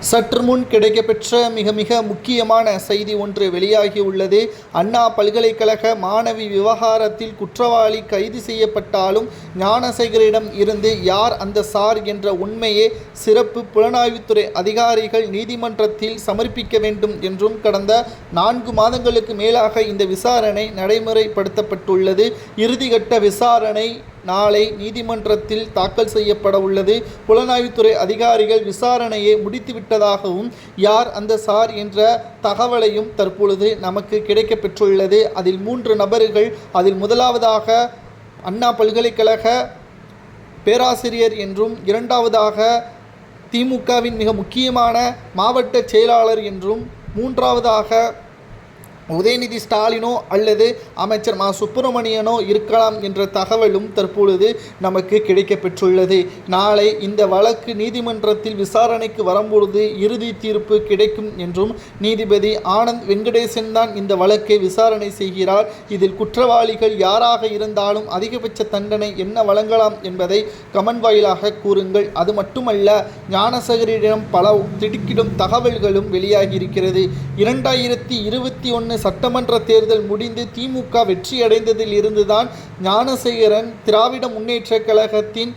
சற்று முன் கிடைக்கப்பெற்ற மிக முக்கியமான செய்தி ஒன்று வெளியாகியுள்ளது. அண்ணா பல்கலைக்கழக மாணவி விவகாரத்தில் குற்றவாளி கைது செய்யப்பட்டாலும் ஞானசேகரிடம் இருந்து யார் அந்த சார் என்ற உண்மையை சிறப்பு புலனாய்வுத்துறை அதிகாரிகள் நீதிமன்றத்தில் சமர்ப்பிக்க வேண்டும் என்றும் கடந்த 4 மாதங்களுக்கு மேலாக இந்த விசாரணை நடைமுறைப்படுத்தப்பட்டுள்ளது. இறுதிக்கட்ட விசாரணை நாளை நீதிமன்றத்தில் தாக்கல் செய்யப்பட உள்ளது. புலனாய்வுத்துறை அதிகாரிகள் விசாரணையை முடித்துவிட்டதாகவும் யார் அந்த சார் என்ற தகவலையும் தற்பொழுது நமக்கு கிடைக்கப்பெற்றுள்ளது. அதில் 3 நபர்கள். அதில் முதலாவதாக அண்ணா பல்கலைக்கழக பேராசிரியர் என்றும், இரண்டாவதாக திமுகவின் மிக முக்கியமான மாவட்ட செயலாளர் என்றும், மூன்றாவதாக உதயநிதி ஸ்டாலினோ அல்லது அமைச்சர் மா சுப்பிரமணியனோ இருக்கலாம் என்ற தகவலும் தற்பொழுது நமக்கு கிடைக்கப்பெற்றுள்ளது. நாளை இந்த வழக்கு நீதிமன்றத்தில் விசாரணைக்கு வரும்பொழுது இறுதி தீர்ப்பு கிடைக்கும் என்றும் நீதிபதி ஆனந்த் வெங்கடேசன் தான் இந்த வழக்கை விசாரணை செய்கிறார். இதில் குற்றவாளிகள் யாராக இருந்தாலும் அதிகபட்ச தண்டனை என்ன வழங்கலாம் என்பதை கமெண்ட் வாயிலாக கூறுங்கள். அது மட்டுமல்ல, ஞானசேகரிடம் பல திடுக்கிடும் தகவல்களும் வெளியாகியிருக்கிறது. 2021 சட்டமன்ற தேர்தல் முடிந்து திமுக வெற்றியடைந்ததில் இருந்துதான் ஞானசேகரன் திராவிட முன்னேற்ற கழகத்தின்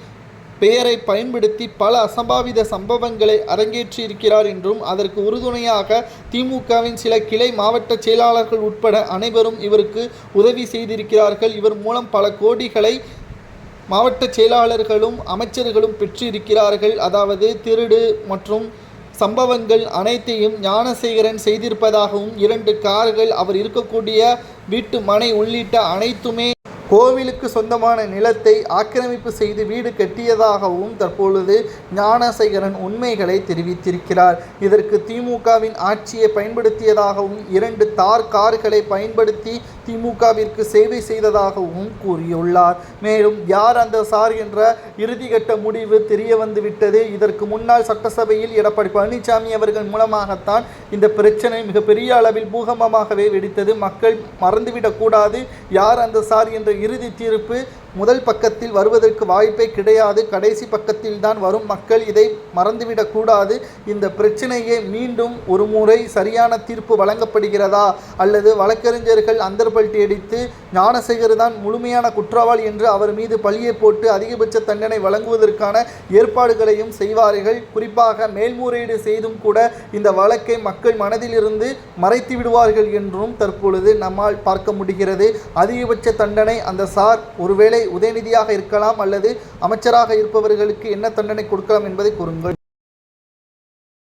பெயரை பயன்படுத்தி பல அசம்பாவித சம்பவங்களை அரங்கேற்றியிருக்கிறார் என்றும், அதற்கு உறுதுணையாக திமுகவின் சில கிளை மாவட்ட செயலாளர்கள் உட்பட அனைவரும் இவருக்கு உதவி செய்திருக்கிறார்கள். இவர் மூலம் பல கோடிகளை மாவட்ட செயலாளர்களும் அமைச்சர்களும் பெற்றிருக்கிறார்கள். அதாவது திருடு மற்றும் சம்பவங்கள் அனைத்தையும் ஞானசேகரன் செய்திருப்பதாகவும், 2 கார்கள், அவர் இருக்கக்கூடிய வீட்டு மனை உள்ளிட்ட அனைத்துமே கோவிலுக்கு சொந்தமான நிலத்தை ஆக்கிரமிப்பு செய்து வீடு கட்டியதாகவும் தற்பொழுது ஞானசேகரன் உண்மைகளை தெரிவித்திருக்கிறார். இதற்கு திமுகவின் ஆட்சியை பயன்படுத்தியதாகவும், 2 தார் கார்களை பயன்படுத்தி திமுகவிற்கு சேவை செய்ததாகவும் கூறியுள்ளார். மேலும் யார் அந்த சார் என்ற இறுதிக்கட்ட முடிவு தெரிய வந்துவிட்டது. இதற்கு முன்னாள் சட்டசபையில் எடப்பாடி பழனிசாமி அவர்கள் மூலமாகத்தான் இந்த பிரச்சனை மிகப்பெரிய அளவில் பூகம்பமாகவே வெடித்தது. மக்கள் மறந்துவிடக்கூடாது. யார் அந்த சார் என்ற இறுதி தீர்ப்பு முதல் பக்கத்தில் வருவதற்கு வாய்ப்பே கிடையாது. கடைசி பக்கத்தில் தான் வரும். மக்கள் இதை மறந்துவிடக்கூடாது. இந்த பிரச்சனையை மீண்டும் ஒரு முறை சரியான தீர்ப்பு வழங்கப்படுகிறதா, அல்லது வழக்கறிஞர்கள் அந்தர்பல்ட்டி அடித்து ஞானசேகர் தான் முழுமையான குற்றவாளி என்று அவர் மீது பழியை போட்டு அதிகபட்ச தண்டனை வழங்குவதற்கான ஏற்பாடுகளையும் செய்வார்கள். குறிப்பாக மேல்முறையீடு செய்தும் கூட இந்த வழக்கை மக்கள் மனதிலிருந்து மறைத்து விடுவார்கள் என்றும் தற்பொழுது நம்மால் பார்க்க முடிகிறது. அதிகபட்ச தண்டனை அந்த சார் ஒருவேளை உதயநிதியாக இருக்கலாம் அல்லது அமைச்சராக இருப்பவர்களுக்கு என்ன தண்டனை கொடுக்கலாம் என்பதை கூறுங்கள்.